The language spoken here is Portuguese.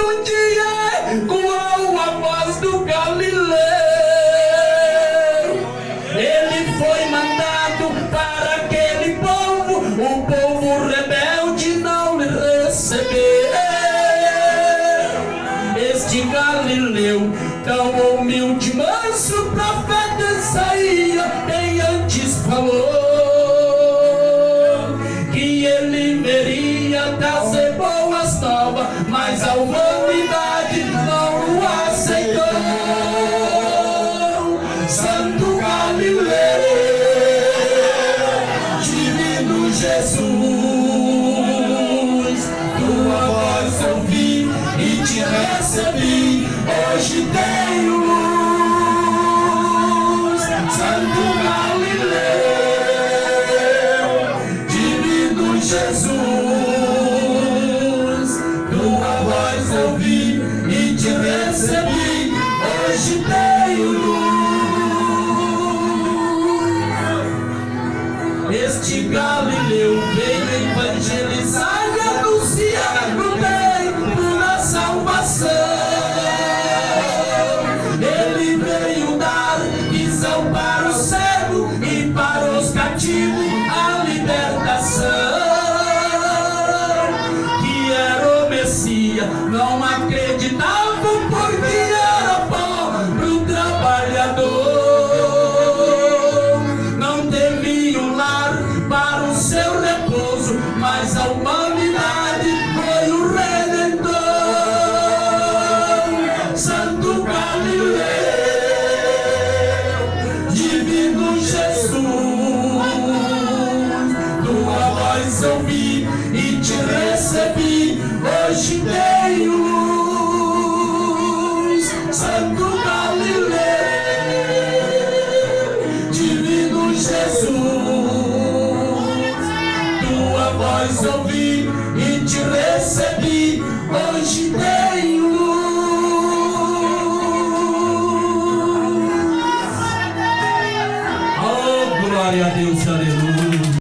um dia ecoou a voz do Galileu. Ele foi mandado para aquele povo, o povo rebelde não lhe recebeu. Este Galileu, tão humilde, manso, profeta Isaías bem antes falou que ele veria trazer boas novas, mas a humanidade não o aceitou. Santo Galileu, divino Jesus, tua voz ouvi e te recebi, hoje tenho luz. Santo Galileu, divino Jesus, tua voz ouvi e te recebi, hoje tenho luz. Este Galileu veio evangelizar e anunciar o tempo da salvação. Ele veio dar visão para o cego e para os cativos a libertação. Que era o Messias, não acreditavam porque era pobre o trabalhador. Não teve um lar para o seu repouso, mas a humanidade foi o Redentor. Santo Galileu, divino Jesus, tua voz ouvi e te recebi, hoje tenho luz. Santo Galileu, divino Jesus, tua voz ouvi e te recebi,